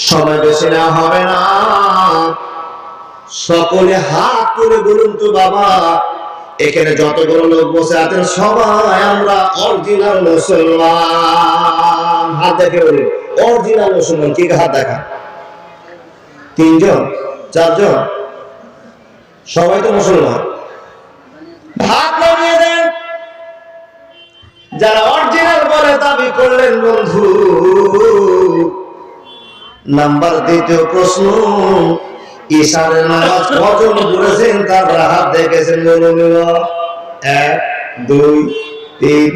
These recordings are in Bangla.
সময় বেশি না হবে না, সকলে হাত তুলে বলুন তো বাবা, এখানে যতগুলো লোক বসে আছেন সবাই আমরা অরিজিনাল মুসলমান? হাত দেখে বলুন অরিজিনাল মুসলমান। কি হাত দেখা? 3 জন 4 জন? সবাই তো মুসলমান। হাত নামিয়ে দেন যারা অরিজিনাল বলে দাবি করলেন। বন্ধু, নাম্বার 2 প্রশ্ন, ঈশানের নামাজ কজন পড়েছেন তারপর হাত দেখেছেন? বলুন 1 2 3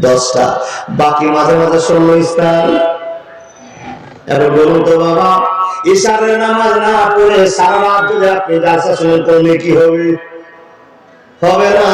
10টা, বাকি মাঝে মাঝে শূন্যস্থান। এবার বলুন তো বাবা, ঈশানের নামাজ না পড়ে সারা রাত যদি আপনি জালসা শুনেন করলে কি হবে? হবে না।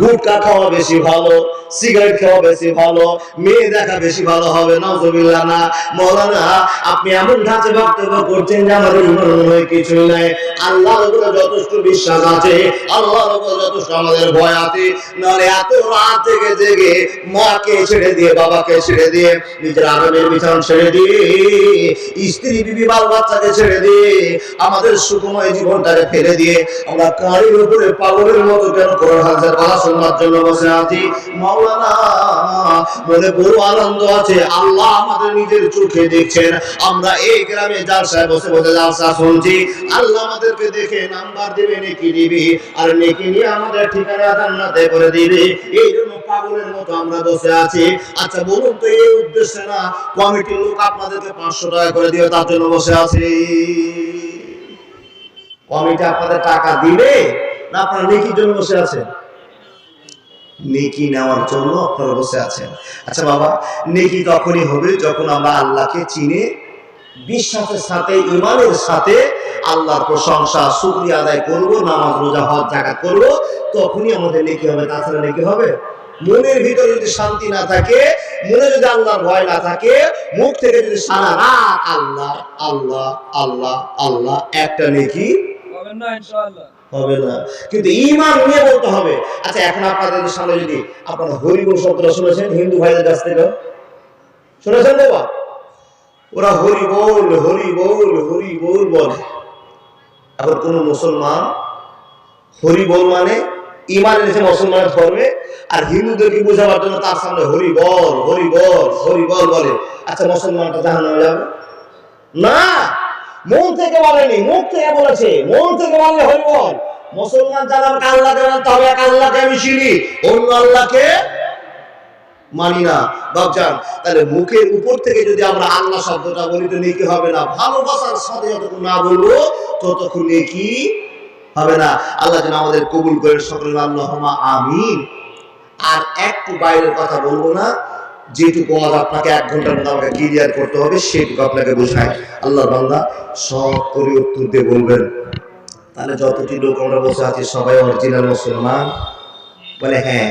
গুটখা খাওয়া বেশি ভালো, সিগারেট খাওয়া বেশি ভালো, মেয়ে দেখা বেশি ভালো হবে? নাউজুবিল্লাহ না। মাওলানা আপনি এমন ধাঁচে বক্তব্য করছেন যে আমাদের মনে কিছুই নাই। আল্লাহর উপরে যথেষ্ট বিশ্বাস আছে, আল্লাহর উপরে যথেষ্ট আমাদের ভয় আছে। নাহলে এত রাত জেগে জেগে মাকে ছেড়ে দিয়ে, বাবাকে ছেড়ে দিয়ে, নিজের আরামের বিছান ছেড়ে দিয়ে, স্ত্রী বিবি বাল বাচ্চাকে ছেড়ে দিয়ে, আমাদের সুখময় জীবনটাকে ফেলে দিয়ে আমরা কাঁড়ির উপরে পাগলের মতো কেন কোরআন হাদিসের কথা শোনার জন্য বসে আছি? মাওলানা মনে বড় আনন্দ আছে, আল্লাহ আমাদের নিজের চোখে দেখছেন। আমরা এই গ্রামে জালসায় বসে বসে জালসা শুনছি, আল্লাহ আমাদেরকে দেখে নাম্বার দিবে, নেকি দিবে, আর নেকি নিয়ে আমাদের ঠিকানা জান্নাতে করে দিবে। এই জন্য পাগলের মতো আমরা বসে আছি। আচ্ছা বলুন তো, এই উদ্দেশ্যে না কমিটির লোক আপনাদেরকে 500 টাকা করে দিয়ে তার জন্য বসে আছি? কমিটি আপনাদের টাকা দিবে না আপনারা নেকির জন্য বসে আছেন? নেকি নেওয়ার জন্য আপনারা বসে আছেন। আচ্ছা বাবা, নেকি তখনই হবে যখন আমরা আল্লাহকে চিনে বিশ্বাসের সাথে, ঈমানের সাথে আল্লাহর প্রশংসা শুকরিয়া আদায় করব, নামাজ রোজা হজ যাকাত করব, তখনই আমাদের নেকি হবে। তাছাড়া নেকি হবে? মনের ভিতরে যদি শান্তি না থাকে, মনে যদি আল্লাহর ভয় না থাকে, মুখ থেকে যদি সারা রাত আল্লাহ আল্লাহ আল্লাহ আল্লাহ, একটা নেকি হবে না, ইনশাআল্লাহ হবে না। কিন্তু ঈমান নিয়ে বলতে হবে। আচ্ছা এখন আপনাদের সামনে যদি আপনারা হরিবোল শব্দটা শুনেছেন হিন্দু ভাইদের কাছ থেকে? শুনেছেন বাবা? ওরা হরিবোল হরিবোল হরিবোল বলে। এখন কোন মুসলমান হরিবোল মানে ঈমান এনেছে মুসলমানের ধর্মে, আর হিন্দুদেরকে বোঝাবার জন্য তার সামনে হরিবল হরিবল হরিবল বলে। আচ্ছা মুসলমানটা জাহান্নামে যাবে না? মন থেকে বলেনি, মুখ থেকে বলেছে। মন থেকে বললে হরিবল। মুসলমান যারা আল্লাহকে মানতে হবে, এক আল্লাহকে আমি চিনি, অন্য আল্লাহকে মানি না। বাপজান, তাহলে মুখের উপর থেকে যদি আমরা আল্লাহ শব্দটা বলি তো নেকি হবে না। ভালোবাসার সাথে যতক্ষণ না বলবো ততক্ষণ নেকি হবে না। আল্লাহ যেন আমাদের কবুল করে সকলে আল্লাহুম্মা আমিন। আর একটু বাইরের কথা বলবো না, যেটুকু আপনাকে 1 ঘন্টার মধ্যে আমাকে ক্লিয়ার করতে হবে সেটুকু আপনাকে বোঝায়। আল্লাহর বান্দা সব করে উত্তর দিয়ে বলবেন। তাহলে যতটি লোক আমরা বসে আছি সবাই অরিজিনাল মুসলমান? বলে হ্যাঁ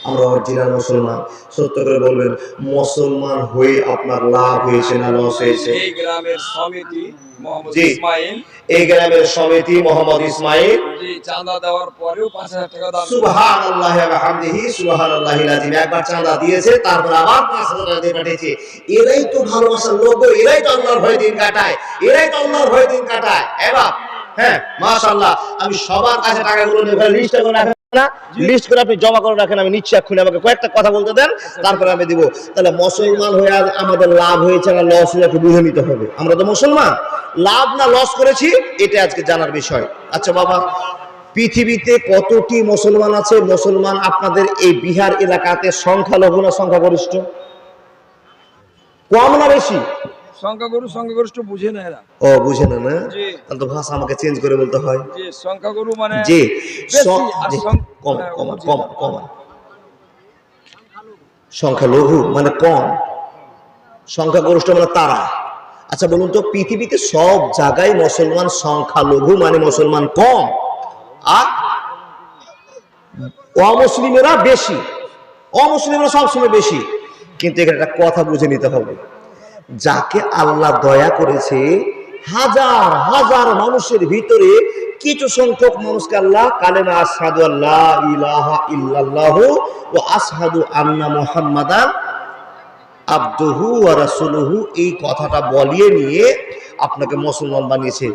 আমরা অরিজিনাল মুসলমান। সত্য করে বলবেন, মুসলমান হয়ে আপনার লাভ হয়েছে না লস হয়েছে? এই গ্রামের সমিতি মোহাম্মদ ইসমাইল, এই গ্রামের সমিতি মোহাম্মদ ইসমাইল চাঁদা দেওয়ার পরেও 5000 টাকা দান, সুবহানাল্লাহি ওয়া বিহামদিহি সুবহানাল্লাহিল আযীম, একবার চাঁদা দিয়েছে, তারপর আবার 5000 টাকা দিয়ে পাঠিয়েছে। এরাই তো ভালোবাসার লোক, এরাই তো আল্লাহর ভয় দিন কাটায়, এরাই তো আল্লাহর ভয় দিন কাটায়। এবার হ্যাঁ মাশাআল্লাহ, আমি সবার কাছে টাকাগুলো নিয়ে লিস্ট করে রাখেন না, লিস্ট করে আপনি জমা করে রাখেন। আমি নিচ্ছি এক্ষুনি, আমাকে কয়েকটা কথা বলতে দেন, তারপরে আমি দিব। তাহলে মুসলমান হয়ে আমাদের লাভ হয়েছে না লস হয়েছে একটু বুঝে নিতে হবে। আমরা তো মুসলমান, লাভ না লস করেছি এটা আজকে জানার বিষয়। আচ্ছা বাবা, পৃথিবীতে কতটি মুসলমান আছে? মুসলমান আপনাদের এই বিহার এলাকাতে সংখ্যালঘু না সংখ্যাগরিষ্ঠ? কম না বেশি? সংখ্যাগুরু সংখ্যাগরিষ্ঠ বুঝে না এরা। ও বুঝে না? না তাহলে তো ভাষা আমাকে চেঞ্জ করে বলতে হয়। জি, সংখ্যাগুরু মানে জি কম কম কম কম, সংখ্যালঘু মানে কম, সংখ্যাগরিষ্ঠ মানে তারা। আচ্ছা বলুন তো, পৃথিবীতে সব জায়গায় মুসলমান সংখ্যালঘু মানে মুসলমান কম, আর অমুসলিমেরা বেশি। অমুসলিমরা সবসময় বেশি। কিন্তু এখানে একটা কথা বুঝে নিতে হবে, যাকে আল্লাহ দয়া করেছে হাজার হাজার মানুষের ভিতরে কিছু সংখ্যক মানুষকে আল্লাহ কালেমা আশহাদু আল্লা ইলাহা ইল্লাল্লাহু ওয়া আশহাদু আন্না মুহাম্মাদান আবদুহু ওয়া রাসূলুহু এই কথাটা বলিয়ে নিয়ে আপনাকে মুসলমান বানিয়েছে।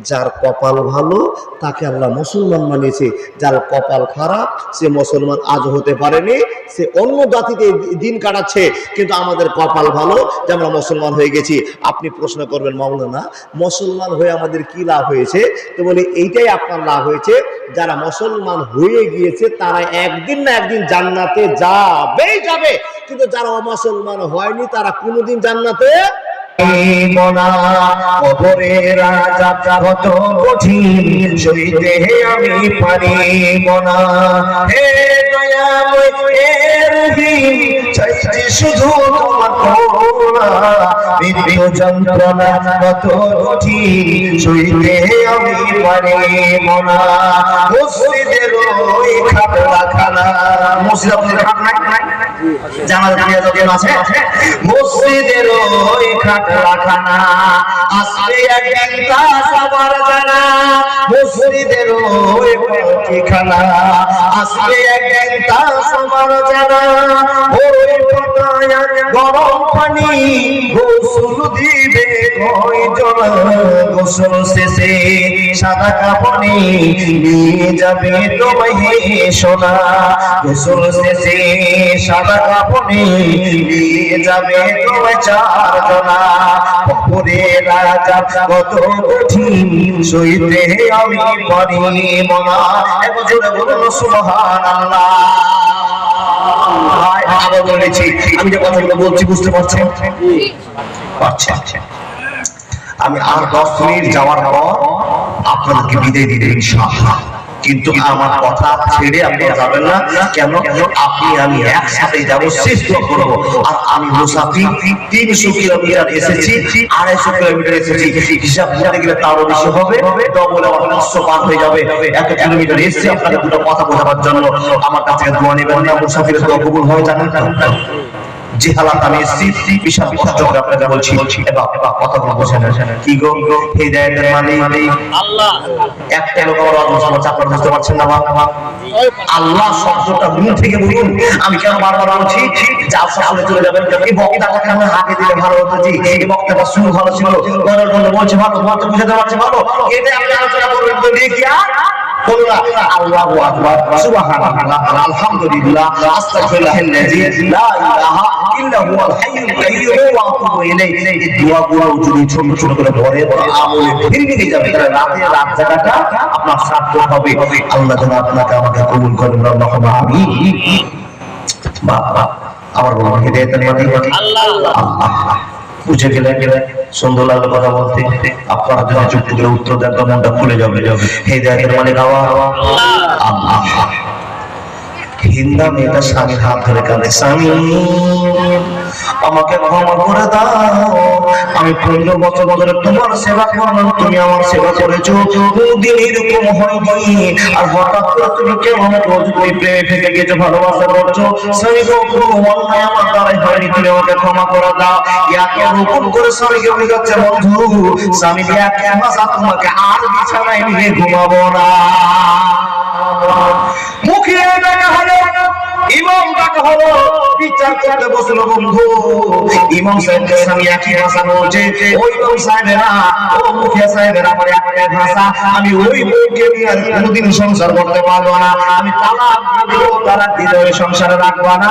যার কপাল ভালো তাকে আল্লাহ মুসলমান বানিয়েছে, যার কপাল খারাপ সে মুসলমান আজ হতে পারেনি, সে অন্য জাতিতে দিন কাটাচ্ছে। কিন্তু আমাদের কপাল ভালো যে আমরা মুসলমান হয়ে গেছি। আপনি প্রশ্ন করবেন, মাওলানা মুসলমান হয়ে আমাদের কি লাভ হয়েছে? তো বলি এইটাই আপনার লাভ হয়েছে, যারা মুসলমান হয়ে গিয়েছে তারা একদিন না একদিন জান্নাতে যাবেই যাবে, কিন্তু যারা অমুসলমান হয়নি তারা কোনোদিন জান্নাতে কবরের আযাব কত কঠিন সইতে আমি পারিব না। হে দয়াময় হে রহিম, চাইছি শুধু তোমার করুণা। মৃত্যু যন্ত্রণা কত কঠিন সইতে আমি পারিব না। মসজিদের ওই খাটখানা, মসজিদ আপনাদের খাট নাই? জানাজা জানিয়ে যখন আছে মসজিদের ওই খাটখানা আসবে একদিন তা সবার জানা। মসজিদের ওই খাটখানা আসবে একদিন তা সবার জানা। ওই পাতায় গরম পানি গোসল দিবে কয়জন, গোসল শেষে সাদা কাপড়ে নিয়ে যাবে তোমায় হে সোনা। গোসল শেষে সাদা কাপড়ে নিয়ে যাবে তোমায় চারজনা। কবরের আযাব কত কঠিন সইতে আমি পারিব না। একবার জোরে বলুন সুবহানাল্লাহ। আবার বলেছি, আমি যে কথাগুলো বলছি বুঝতে পারছেন? আমি আর 10 মিনিট যাওয়ার পর আপনাদেরকে বিদায় দিতে ইনশাআল্লাহ। কিন্তু আমার কথা ছেড়ে আপনারা যাবেন না। কেন? আপনি আমি একসাথে যাব, চেষ্টা করব। আর আমি মুসাফির, 300 কিলোমিটার এসেছি, 250 কিলোমিটার এসেছি, হিসাব করতে গেলে তারও বেশি হবে, ডবল আমার 500 পার হয়ে যাবে। 1 কিলোমিটার এসেছি আপনাকে দুটো কথা বোঝাবার জন্য। আমার কাছে দোয়া নেবেন না, মুসাফিরের দোয়া কবুল হয় জানেন না? যে হালাত আমি এসেছি বিশাল কষ্ট করে আপনাকে বলছি, এবার কথাগুলো বোঝেন। কি গো হিদায়াতের মালিক আল্লাহ। একটা লোক আমার আপনারা বুঝতে পারছেন না? আল্লাহ শব্দটা মুখ থেকে বলুন। আমি কেন বারবার বলছি যা শাসনে চলে যাবেন। এই বক্তাটাকে আমি হাতে দিলে ভালো হতো জি, এই বক্তাটা শুরু ভালো ছিল, গরর বন্ধ বলছে ভালো, বলতে বুঝাতে পারছে ভালো, এটা আপনি আলোচনা করবেন তো দেখি। আল্লাহু আকবার, সুবহানাল্লাহ, আলহামদুলিল্লাহ, আস্তাগফিরুল্লাহাল্লাযী লা ইলাহা ইল্লা হুয়াল হাইয়ুল কাইয়্যুম ওয়া আতুবু ইলাইহি। এই দোয়াগুলো যদি ছোট ছোট করে পড়ে আমলে ফিরে নিয়ে যাবে, তাহলে রাত জায়গাটা আপনার সার্থক হবে। আল্লাহ যেন আপনাকে আমাকে কবুল করেন, আল্লাহুম্মা আমিন। বাবা আবার বলুন, হিদায়াতের মালিক আল্লাহ। আল্লাহ বুঝে গেলেন? সুন্দর লাগলো কথা বলতে। আপনারা যদি যুক্তি করে উত্তর দেন তো মনটা খুলে যাবে। হিদায়াতের মালিক আল্লাহ। হিন্দা মেয়েটা স্বামীর হাত ধরে কাঁদে, স্বামী আমাকে ক্ষমা করে দাও, আমি 15 বছর ধরে তোমার সেবা করলাম, তুমি আমার সেবা করেছো, কোনদিন এরকম হয়নি। আর হঠাৎ করে তুমি কেমন করছো, তুমি প্রেমে ফেঁকে গেছো, ভালোবাসা করছো। স্বামী গো, কোনো অন্যায় আমার দ্বারাই হয়নি, তুমি আমাকে ক্ষমা করে দাও। ইয়াকে হুকুম করে স্বামীকে বুঝাচ্ছে, বন্ধু স্বামী এক মাস তোমাকে আর বিছানায় নিয়ে ঘুমাবো না। মুখে ডাকা হলো, ইমাম ডাকা হলো, বিচার করতে বসলো বন্ধু। ইমাম সাহেবকে স্বামী একই ভাষা বলছে, ওই ইমাম সাহেবেরা, ও মুখিয়া সাহেবেরা আমার একই ভাষা। আমি ওই বউকে নিয়ে আর কোনোদিন সংসার করতে পারবো না, আমি তালাক দিব, তালাক দিলে ওই সংসারে রাখবো না।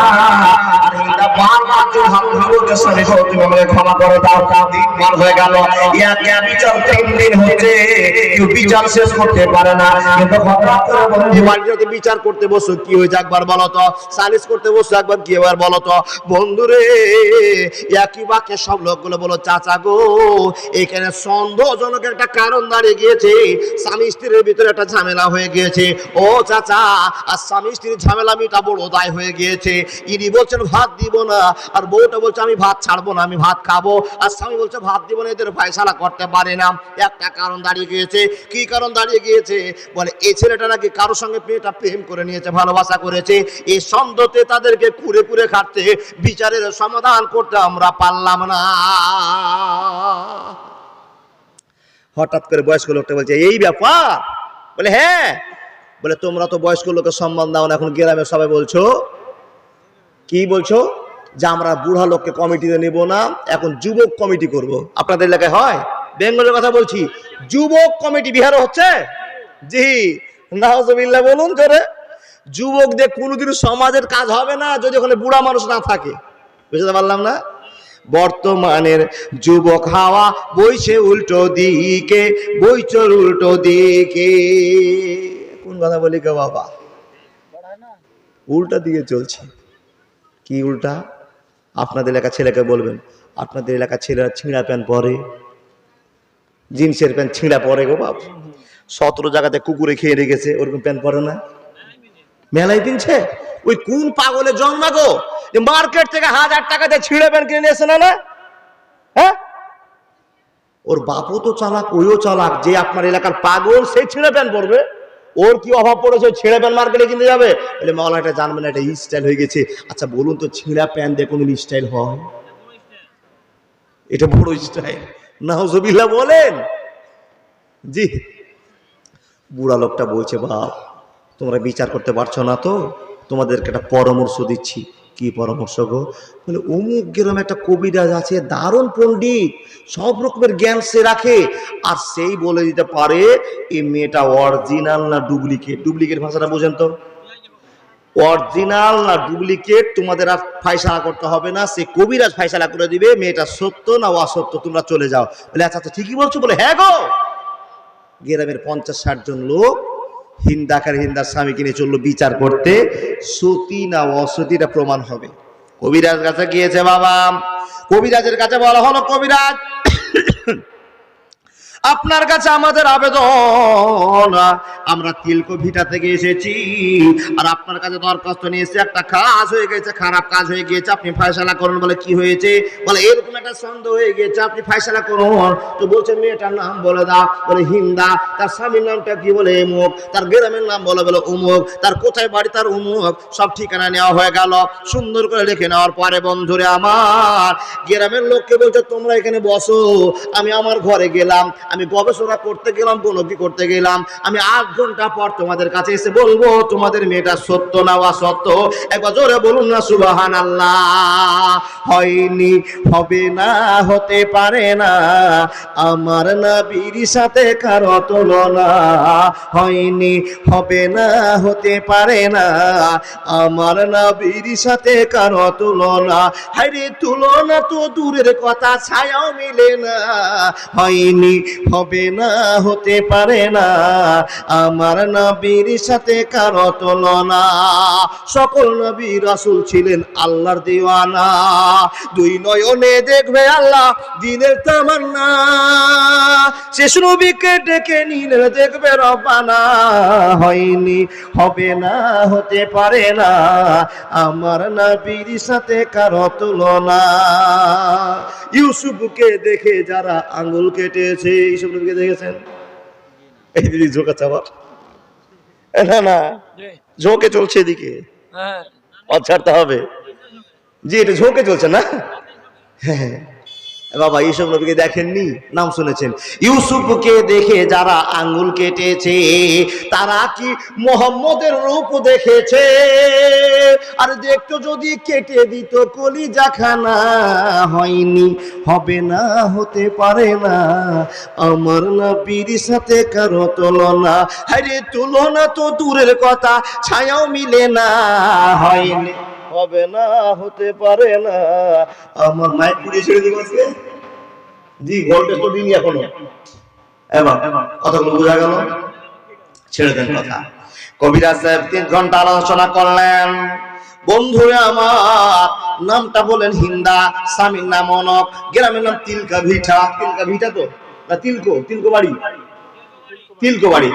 আর হিন্দা বারবার জোর হাত ধরে বলছে, স্বামী গো তুমি আমাকে ক্ষমা করে দাও। 3 বার হয়ে গেল, ইয়াকে বিচার 3 দিন হচ্ছে, কেউ বিচার শেষ করতে পারে না। কিন্তু হঠাৎ করে বন্ধু বাড়িতে বিচার করতে বসো, কি হয়েছে একবার বলো তো? সালিশ করতে বসো একবার, কি এবার বলো তো? বন্ধুরে একই বাক্যে সব লোকগুলো বলো, চাচা গো এখানে সন্দেহজনক একটা কারণ দাঁড়িয়ে গিয়েছে, স্বামী স্ত্রীর ভিতরে একটা ঝামেলা হয়ে গিয়েছে। ও চাচা, আর স্বামী স্ত্রীর ঝামেলা মিটা বড় দায় হয়ে গিয়েছে। ইনি বলছেন ভাত দিব না, আর বউটা বলছে আমি ভাত ছাড়বো না, আমি ভাত খাবো। আর স্বামী বলছে ভাত দিব না, এদের ফয়সালা করতে পারে না। একটা কারণ দাঁড়িয়ে গিয়েছে। কি কারণ দাঁড়িয়ে গিয়েছে? বলে এই ছেলেটা নাকি কারোর সঙ্গে মেয়েটা প্রেম করে নিয়েছে, ভালোবাসা করেছে। এই সন্দেহতে তাদেরকে কুরে কুরে খাচ্ছে, বিচারের সমাধান করতে আমরা পারলাম না। হঠাৎ করে বয়স্ক লোকটা বলছে, এই ব্যাপার? বলে হ্যাঁ। বলে তোমরা তো বয়স্ক লোকের সম্মান দাও না, এখন গ্রামে সবাই বলছো কি বলছো? যে আমরা বুড়া লোককে কমিটিতে নেব না, এখন যুবক কমিটি করব। আপনাদের এলাকায় হয়? বেঙ্গলের কথা বলছি, যুবক কমিটি বিহারে হচ্ছে। জি নাউজুবিল্লাহ বলুন জোরে। যুবকদের কোনোদিন সমাজের কাজ হবে না যদি ওখানে বুড়া মানুষ না থাকে। বুঝতে পারলাম না? বর্তমানের যুবক হাওয়া বইছে উল্টো দিকে, বইছে উল্টো দিকে। কোন কথা বলি গো বাবা? উল্টা দিকে চলছে। কি উল্টা? আপনাদের এলাকা ছেলেকে বলবেন, আপনাদের এলাকা ছেলেরা ছিঁড়া প্যান্ট পরে, জিন্সের প্যান্ট ছিঁড়া পরে গো বাপ। 17 জায়গাতে কুকুরে খেয়ে রেখেছে, ওরকম প্যান্ট পরে না, মেলায় কিনছে। ওই কোন পাগলে জন্মা গো যে মার্কেট থেকে 1000 টাকা দিয়ে ছিঁড়ে প্যান্ট কিনে নিয়ে এসে না? হ্যাঁ, ওর বাপও তো চালাক, ওইও চালাক। যে আপনার এলাকার পাগল সেই ছিঁড়ে প্যান্ট পরবে। ওর কি অভাব পড়েছে ছিঁড়ে প্যান্ট মার্কেটে কিনতে যাবে? বলে মাওলা এটা জানবেন না, এটা স্টাইল হয়ে গেছে। আচ্ছা বলুন তো, ছিঁড়া প্যান্ট দিয়ে কোনদিন স্টাইল হয়? এটা বড় স্টাইল। নাউজুবিল্লাহ বলেন। জি বুড়া লোকটা বলছে, বাপ তোমরা বিচার করতে পারছো না তো, তোমাদেরকে একটা পরামর্শ দিচ্ছি। কি পরামর্শ গো? বলে অমুক গ্রামে একটা কবিরাজ আছে, দারুণ পণ্ডিত, সব রকমের জ্ঞান সে রাখে, আর সেই বলে দিতে পারে এই মেয়েটা অরিজিনাল না ডুপ্লিকেট। ডুপ্লিকেট ভাষাটা বোঝেন তো? অরিজিনাল না ডুপ্লিকেট তোমাদের আর ফাইসালা করতে হবে না, সে কবিরাজ ফাইসালা করে দিবে মেয়েটা সত্য না অসত্য, তোমরা চলে যাও। বলে আচ্ছা আচ্ছা ঠিকই বলছো। বলে হ্যাঁ গো। গ্রামের 50-60 জন লোক হিন্দার স্বামীকে নিয়ে চললো বিচার করতে, সতী না অসতীটা প্রমাণ হবে। কবিরাজ কাছে গিয়েছে বাবা। কবিরাজের কাছে বলা হলো, কবিরাজ আপনার কাছে আমাদের আবেদন, আমরা তিলকভিটা থেকে এসেছি, আর আপনার কাছে দরখাস্ত নিয়ে এসেছি, একটা কাজ হয়ে গেছে, খারাপ কাজ হয়ে গিয়েছে, আপনি ফয়সালা করুন। বলে কি হয়েছে? বলে এরকম একটা সন্দেহ হয়ে গিয়েছে, আপনি ফয়সালা করুন। তো বলছে মেয়েটার নাম বলে দাও। বলে হিন্দা। তার স্বামীর নামটা কি? বলে অমুক। তার গ্রামের নাম বলে অমুক। তার কোথায় বাড়ি? তার অমুক। সব ঠিকানা নেওয়া হয়ে গেল। সুন্দর করে লিখে নেওয়ার পরে বন্ধুরে আমার, গ্রামের লোককে বলছে তোমরা এখানে বসো, আমি আমার ঘরে গেলাম, আমি গবেষণা করতে গেলাম, বনকি করতে গেলাম, আমি 8 ঘন্টা পর তোমাদের কাছে এসে বলবো তোমাদের মেয়েটা সত্য না অসত্য। একবার জোরে বলুন না সুবহানাল্লাহ। হয়নি, হবে না, হতে পারে না, আমার নবীর সাথে কারো তুলনা। হয়নি, হবে না, হতে পারে না, আমার নবীর সাথে কারো তুলনা। হায়রে তুলনা তো দূরের কথা, ছায়াও মিলে না। হয়নি, হবে না, হতে পারে না, আমার নবীর সাথে কারো তুলনা। সকল নবী রাসূল ছিলেন আল্লাহর দিওয়ানা, 2 নয়নে দেখবে আল্লাহ দিনের তামান্না। শেষ নবীকে ডেকে নিলে দেখবে রব্বানা। হয়নি, হবে না, হতে পারে না, আমার নবীর সাথে কারো তুলনা। ইউসুফকে দেখে যারা আঙ্গুল কেটেছে, ইউসুফ নবীকে দেখেছেন? এই দিদি ঝোঁকা চাবার না না, ঝোঁকে চলছে এদিকে, হ্যাঁ ছাড়তে হবে। জি এটা ঝোঁকে চলছে না? হ্যাঁ বাবা, ইউসুফ নবীকে দেখেননি? নাম শুনেছেন? ইউসুফকে দেখে যারা আঙ্গুল কেটেছে, তারা কি মোহাম্মদের রূপ দেখেছে? আর দেখতো যদি কেটে দিত কলিজাখানা। হয়নি, হবে না, হতে পারে না, আমার নবীর সাথে কারো তুলনা। আরে তুলনা তো দূরের কথা, ছায়াও মিলে না। হয়নি, হবে না, হতে পারে না, আমার মাইক পুড়িয়ে ছেড়ে দিব আজকে। জি ভোল্টেজ তো দিনই এখনো। এবার কথাগুলো বোঝা গেল? ছেড়ে দেন কথা। কবিরাজ সাহেব 3 ঘন্টা আলোচনা করলেন। বন্ধুরে আমার, নামটা বলেন হিন্দা, স্বামীর নাম অনক, গ্রামের নাম তিলকাভিটা। তিলকাভিটা তো না তিলকো বাড়ি, তিলকোবাড়ি।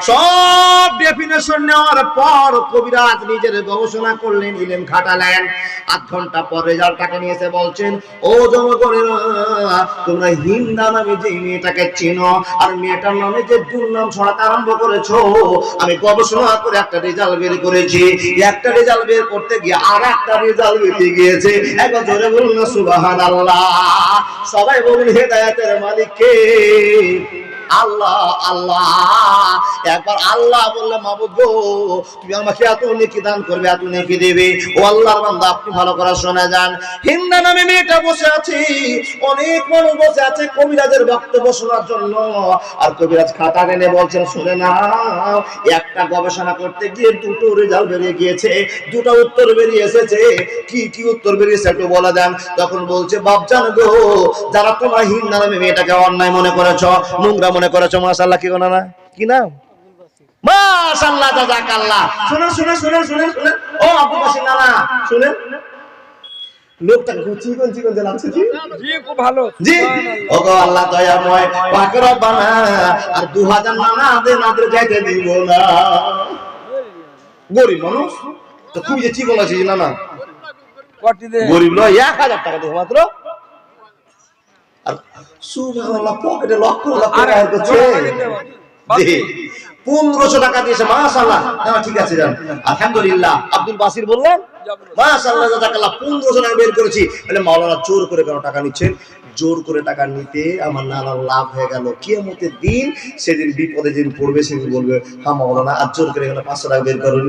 সব ডেফিনেশন নেওয়ার পর কবিরাজ নিজের গবেষণা করলেন, ইলম খাটালেন। 8 ঘন্টা পর রেজাল্টটাকে নিয়ে এসে বলছেন, ও জনগণেরা, তোমরা হিন্দা নামে যে মেয়েটাকে চেনো, আর মেয়েটার নামে যে দুর্নাম ছড়াতে আরম্ভ করেছো, আমি গবেষণা করে একটা রেজাল্ট বের করেছি। একটা রেজাল্ট বের করতে গিয়ে আর একটা রেজাল্ট বেরিয়ে গিয়েছে। একবার জোরে বলুন না সুবহানাল্লাহ। সবাই বলুন হেদায়েতের মালিক কে? আল্লাহ আল্লাহ। একবার আল্লাহ বললে মাবুদ গো তুমি আমাকে এত নেকি দান করবে, এত নেকি দেবে। ও আল্লাহর বান্দা আপনি ভালো করে শুনে যান। হিন্দা নামে মেয়েটা বসে আছে, অনেক মানুষ বসে আছে কবিরাজের বক্তব্য শোনার জন্য। আর কবিরাজ খাতা টেনে বলছেন শুনে না, একটা গবেষণা করতে গিয়ে দুটো রেজাল্ট বেরিয়ে গিয়েছে, দুটো উত্তর বেরিয়ে এসেছে। কি কি উত্তর বেরিয়েছে একটু বলে দেন। তখন বলছে বাপজান গো, যারা তোমরা হিন্দা নামে মেয়েটাকে অন্যায় মনে করেছো, নোংরা মনে করেছো, মাশাআল্লাহ কি গোনা না কি নাম, মাশাআল্লাহ জাযাকাল্লাহ। শুনুন শুনুন শুনুন শুনুন শুনুন ও আব্দুল বাসির নানা শুনেন, লোকটা চিকন চিকন যে লাগছে জি জি খুব ভালো জি। ওগো আল্লাহ দয়াময় পাক রব্বানা, আর 2000 নানা আদের যাইতে দিব না। গরিব মানুষ তো খুব যে চিকন আছে নানা, কটি দে গরিব নয়, 1000 টাকা দেবো মাত্র। আর সুবহানাল্লাহ পকেটে লক্ষ লক্ষ আরে টাকা করছে। জি 1500 টাকা দিয়েছে, মাশাআল্লাহ। হ্যাঁ ঠিক আছে যান, আলহামদুলিল্লাহ। আব্দুল বাসির বললেন মাশাআল্লাহ জাযাকাল্লাহ, 1500 টাকা বের করেছি। বলে মাওলানা জোর করে কেন টাকা নিচ্ছেন? জোর করে টাকা নিতে আমার নানার লাভ হয়ে গেল। কিয়ামতের দিন সেদিন বিপদে যেদিন পড়বে সেদিন বলবে হ্যাঁ মাওলানা আর জোর করে গেল 500 টাকা বের করুন।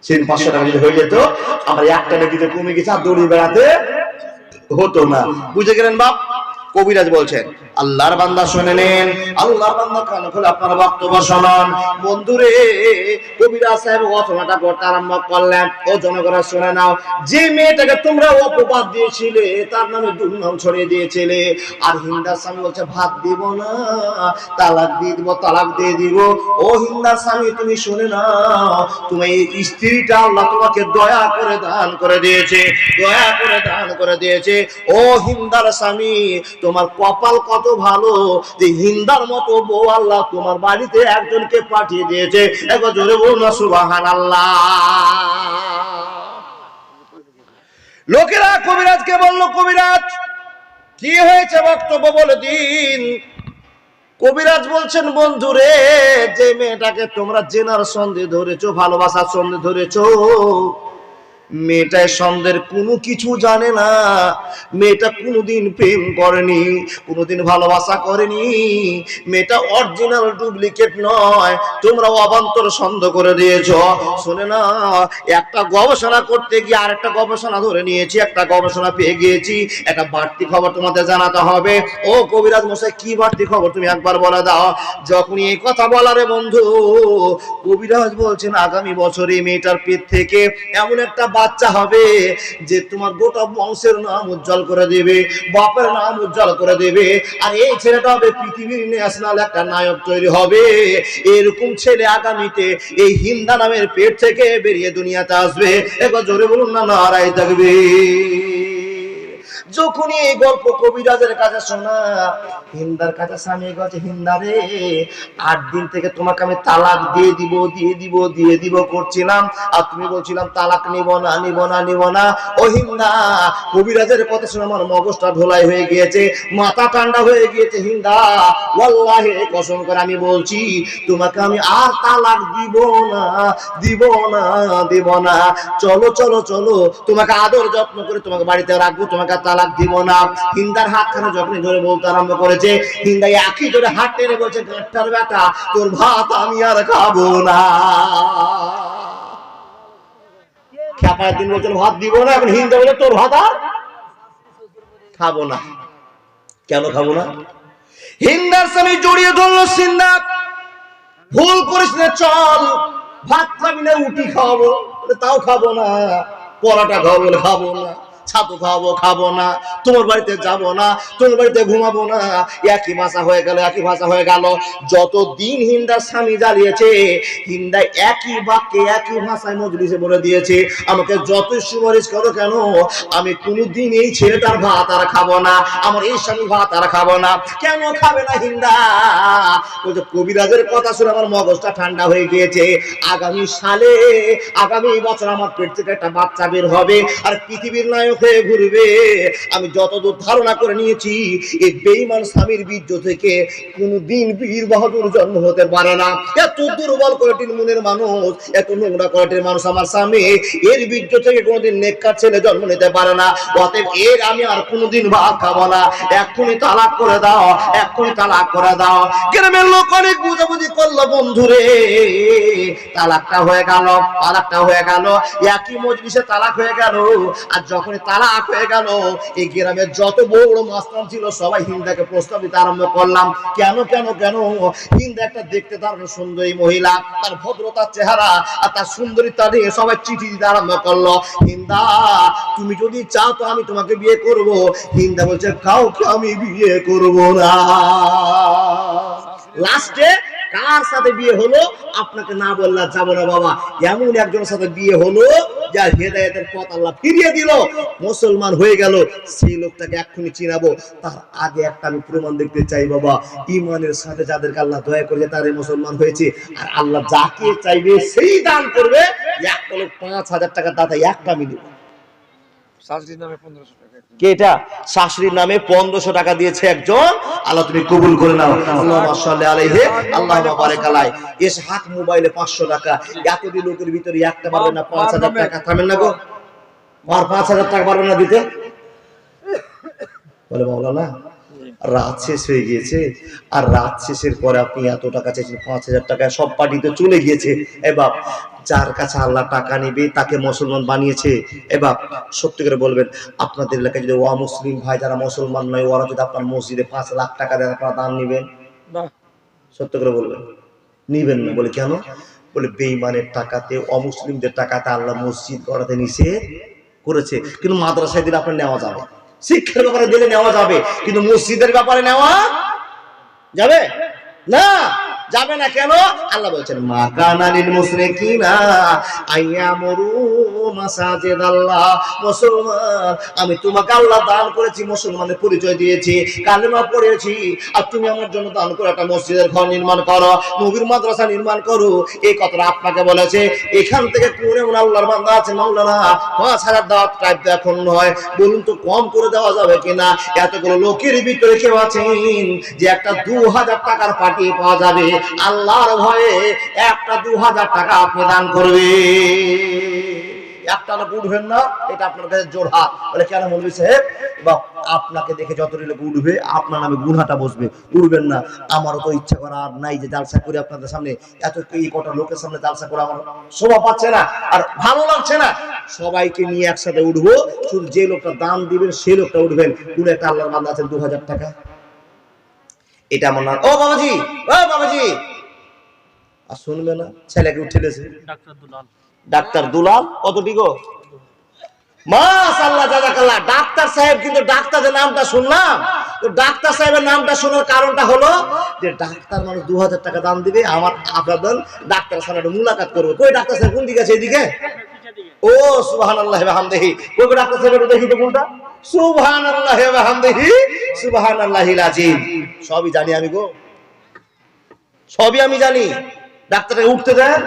সেদিন 500 টাকা যদি হয়ে যেত আমার একটা নাকিতে কমে গেছে, আর দৌড়ে বেড়াতে হতো না। বুঝে গেলেন বাপ? কবিরাজ বলছেন আল্লাহর বান্দা শুনে নেন, আল্লাহর বান্দা কান খুলে আপনার বক্তব্য শুনুন। বন্ধুরে কবিরাজ সাহেব ঘটনাটা করতে আরম্ভ করলেন। ও জনগণ শুনে নাও, যে মেয়েটাকে তোমরা অপবাদ দিয়েছিলে, তার নামে দুর্নাম ছড়িয়ে দিয়েছিলে, আর হিন্দার স্বামী বলছে ভাত দিব না, তালাক দিয়ে দিব, তালাক দিয়ে দিব। ও হিন্দার স্বামী তুমি শুনে নাও, তুমি এই স্ত্রীটা আল্লাহ তোমাকে দয়া করে দান করে দিয়েছে, দয়া করে দান করে দিয়েছে। ও হিন্দার স্বামী তোমার কপাল কত ভালো যে হিন্দার মতো বউ আল্লাহ তোমার বাড়িতে একজনকে পাঠিয়ে দিয়েছে। একবার জোরে বলুন না সুবহানাল্লাহ। লোকেরা কবিরাজকে বলল কবিরাজ কি হয়েছে বক্তব্য বলে দিন। কবিরাজ বলছেন বন্ধুরে, যে মেয়েটাকে তোমরা জেনার সন্দেহ ধরেছো, ভালোবাসার সন্দেহ ধরেছো, মেয়েটার সন্দেহের কোনো কিছু জানে না। মেয়েটা কোনোদিন প্রেম করেনি, কোনোদিন ভালোবাসা করেনি। মেয়েটা অরিজিনাল ডুপ্লিকেট নয়, তোমরা অবান্তর সন্দেহ করে দিয়েছো। শুনে না, একটা গবেষণা করতে গিয়ে আরেকটা গবেষণা ধরে নিয়েছি, একটা গবেষণা পেয়ে গিয়েছি। একটা বাড়তি খবর তোমাদের জানাতে হবে। ও কবিরাজ মশাই কি বাড়তি খবর তুমি একবার বলে দাও। যখনই এই কথা বলারে বন্ধু, কবিরাজ বলছেন আগামী বছর এই মেয়েটার পেট থেকে এমন একটা বাচ্চা হবে যে তোমার গোটা বংশের নাম উজ্জ্বল করে দেবে, বাপের নাম উজ্জ্বল করে দেবে। আর এই ছেলেটা হবে পৃথিবীর ন্যাশনাল একটা নায়ক তৈরি হবে। এরকম ছেলে আগামীতে এই হিন্দা নামের পেট থেকে বেরিয়ে দুনিয়াতে আসবে। একবার জোরে বলুন না নারায়ে তাকবীর। যখনই এই গল্প কবিরাজের কাছে শোনা, হিন্দার কাছে স্বামী কাছে হিন্দারে 8 দিন থেকে তোমাকে আমি তালাক দিয়ে দিব দিয়ে দিব দিয়ে দিব করছিলাম, আর তুমি বলছিলাম তালাক নিব না নিব না নিব না। ও হিন্দা, কবিরাজের কথা শুনে আমার মগজটা ঢোলাই হয়ে গিয়েছে, মাথা ঠান্ডা হয়ে গিয়েছে। হিন্দা ওয়াল্লাহি কসম করে আমি বলছি তোমাকে আমি আর তালাক দিব না দিব না দিব না। চলো চলো চলো, তোমাকে আদর যত্ন করে তোমাকে বাড়িতে রাখবো, তোমাকে তালাক দিব না। হিন্দার হাতখানা যখনই ধরে বলতে আরম্ভ করেছে, হিন্দা একই ধরে হাত টেনে বলছে গাঁটটার বেটা তোর ভাত আমি আর খাবো না। খেপার দিন বলছেন ভাত দিব না, এখন হিন্দা বলে তোর ভাত আর খাবো না। কেন খাবো না? হিন্দার স্বামী জড়িয়ে ধরলো, সিন্দা ভুল করিস না, চল ভাত খাবি না রুটি খাওয়াবো, তাও খাবো না। পরোটা খাবো বলে খাবো না, ছাতু খাবো খাবো না, তোমার বাড়িতে যাব না, তোমার বাড়িতে ঘুমাবো না। একই ভাষা হয়ে গেল, একই ভাষা হয়ে গেল। যতদিন হিন্দার স্বামী জ্বালিয়েছে, হিন্দা একই বাক্যে একই ভাষায় মজলিসে বলে দিয়েছে আমাকে যত সুপারিশ করো কেন, আমি কোনোদিন এই ছেলেটার ভাত আর খাবো না, আমার এই স্বামী ভাত আর খাবো না। কেন খাবে না হিন্দা? বলছে কবিরাজের কথা শুনে আমার মগজটা ঠান্ডা হয়ে গিয়েছে। আগামী সালে, আগামী বছর আমার পেট থেকে একটা বাচ্চা বের হবে, আর পৃথিবীর নায়ক হয়ে ঘুরবে। আমি যতদূর ধারণা করে নিয়েছি, এই বেঈমান স্বামীর বীর্য থেকে কোনদিন বীর বাহাদুর জন্ম হতে পারে না। এত দুর্বল কোয়ালিটির মনের মানুষ, এত নোংরা কোয়ালিটির মানুষ আমার স্বামী, এর বীর্য থেকে কোনদিন নেককার ছেলে জন্ম নিতে পারে না। অতএব এর আমি আর কোনদিন ভাত খাবো না। এক্ষুনি তালাক করে দাও, এক্ষুনি তালাক করে দাও। গ্রামের লোক অনেক বুঝাবুঝি করলো বন্ধুরে, তালাকটা হয়ে গেল, তালাকটা হয়ে গেল, একই মজলিসে তালাক হয়ে গেল। আর যখনই তালাক হয়ে গেল, এই গ্রামের যত বড় বড় মাস্টার ছিল সবাই হিন্দাকে প্রস্তাব দিতে আরম্ভ করলাম। কেন কেন কেন? হিন্দা একটা দেখতে দারুণ সুন্দরী মহিলা, তার ভদ্রতার চেহারা আর তার সুন্দরীতা নিয়ে সবাই চিঠি দিতে আরম্ভ করলো। হিন্দা, তুমি যদি চাও তো আমি তোমাকে বিয়ে করব। হিন্দা বলছে কাউকে আমি বিয়ে করব না। লাস্টে কার সাথে বিয়ে হলো আপনাকে না বললে যাবো না বাবা। এমন একজনের সাথে বিয়ে হলো যার হেদায়েতের পথ আল্লাহ ফিরিয়ে দিল, মুসলমান হয়ে গেল। সেই লোকটাকে এক্ষুনি চিনাবো। তার আগে একটা আমি প্রমাণ দেখতে চাই বাবা, ইমানের সাথে যাদেরকে আল্লাহ দয়া করেছে তারাই মুসলমান হয়েছে। আর আল্লাহ যাকে চাইবে সেই দান করবে। একটা লোক 5,000 টাকা দাতা একটা মিলিয়ে শাশুড়ির নামে 1500 টাকা। কে এটা? শাশুড়ির নামে 1500 টাকা দিয়েছে একজন। আল্লাহ তুমি কবুল করে নাও। আল্লাহুম্মা সাল্লি আলাইহি আল্লাহুম্মা বারিক আলাইহি। ইসহাক মোবাইলে 500 টাকা। এতটি লোকের ভিতরে একটা পারবে না 5000 টাকা। থামেন না গো, আর 5000 টাকা পারবে না দিতে? বলে মাওলানা রাত শেষ হয়ে গিয়েছে, আর রাত শেষের পরে আপনি এত টাকা চাইছেন, 5000 টাকা সব পার্টি তো চলে গিয়েছে। এ বাপ, যার কাছে আল্লাহ টাকা নেবে তাকে মুসলমান বানিয়েছে। এ বাপ, সত্যি করে বলবেন, আপনাদের এলাকায় যদি অমুসলিম ভাই যারা মুসলমান নয়, ওরা যদি আপনার মসজিদে 5 লাখ টাকা দেন, আপনারা দান নেবেন? না, সত্যি করে বলবেন, নিবেন না। বলে কেন? বলে বেঈমানের টাকাতে, অমুসলিমদের টাকাতে আল্লাহ মসজিদ গড়াতে নিষেধ করেছে। কিন্তু মাদ্রাসায় দিলে আপনার নেওয়া যাবে, শিক্ষার ব্যাপারে দিলে নেওয়া যাবে, কিন্তু মসজিদের ব্যাপারে নেওয়া যাবে না। যাবে না কেন? আল্লাহ বলছেন মা কানা লিল মুশরিকিনা আইয়ামুরু মাসাজিদাল্লাহ। মুসলমান, আমি তোমাকে আল্লাহ দান করেছি, মুসলমানের পরিচয় দিয়েছি, কালেমা পড়েছি, আর তুমি আমার জন্য দান করে একটা মসজিদের ঘর নির্মাণ করো, নবীর মাদ্রাসা নির্মাণ করো। এই কথাটা আপনাকে বলেছে। এখান থেকে কোন এমন আল্লাহর বান্দা আছে মাওলানা 5000 দাওয়াত টাইপ এখন নয়, বলুন তো কম করে দেওয়া যাবে কিনা? এতগুলো লোকের ভিতরে কেউ আছেন যে একটা 2000 টাকার পার্টি পাওয়া যাবে? আল্লাহর ভয়ে একটা 2000 টাকা আপনি দান করবে। একটা লোক উঠবেন না, এটা আপনার কাছে জোর হাত। বলে কেন মৌলভী সাহেব? আপনাকে দেখে যত লোক উঠবে আপনার নামে গুনাহটা বসবে, উঠবেন না। আমারও তো ইচ্ছা করা আর নাই যে জালসা করে আপনাদের সামনে, এত এই কটা লোকের সামনে জালসা করে আমার শোভা পাচ্ছে না, আর ভালো লাগছে না। সবাইকে নিয়ে একসাথে উঠবো, শুধু যে লোকটা দান দিবেন সেই লোকটা উঠবেন। কোন একটা আল্লাহর বান্দা আছেন 2000 টাকা, এটা আমার না। ও বাবাজি, ও বাবাজি, আর শুনবে না? ছেলেকে উঠেছে ডাক্তার দুলাল। কতটি গো? মাশাআল্লাহ, জাযাকাল্লাহ। ডাক্তার সাহেব, কিন্তু ডাক্তার যে নামটা শুনলাম, তো ডাক্তার সাহেবের নামটা শোনার কারণটা হলো যে ডাক্তার মানুষ 2000 টাকা দান দিবে, আমার আপনাদের ডাক্তারের সাথে একটা মুলাকাত করবে। কই ডাক্তার সাহেব কোন দিকে আছে? এদিকে? ও সুবহানাল্লাহি ওয়া বিহামদিহি। কই ডাক্তার সাহেব একটু দেখি তো কোনটা? সুবহানাল্লাহি ওয়া বিহামদিহি সুবহানাল্লাহিল আযীম। সবই জানি আমি গো, সবই আমি জানি। ডাক্তারকে উঠতে দেন,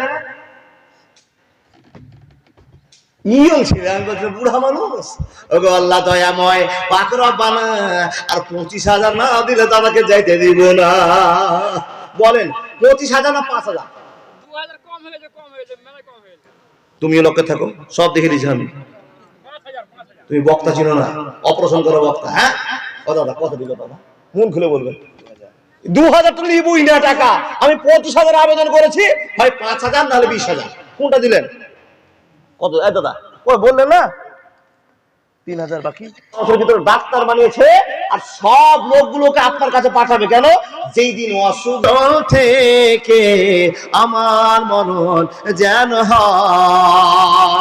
ইয়ং ছিল, আমি বলছিলাম বুড়া মানুষ। ওগো আল্লাহ দয়াময়, পাক রব্বানা, আর 25,000 না দিলে তাদেরকে যাইতে দিব না। বলেন 25,000 না 5,000? 2000 কম হয়ে যায়, কম হয়ে যায়, মেলা কম হয়ে যায়। তুমিও লক্ষ্যে থাকো, সব দেখে দিয়েছি আমি। 5000 তুমি বক্তা চিনো না, অপারেশন করো বক্তা। হ্যাঁ ও দাদা, কত দিল দাদা? মন খুলে বলবেন। 2000 তো নিবই না টাকা। আমি 25,000 আবেদন করেছি, হয় 5,000 নাহলে 20,000। কোনটা দিলেন? কত? এই দাদা ওই বললেন না 3000 বাকি। ভিতরে ডাক্তার বানিয়েছে, আর সব লোকগুলোকে আপনার কাছে পাঠাবে। কেন? যেই দিন অসুখ থেকে আমার মরণ যেন হয়।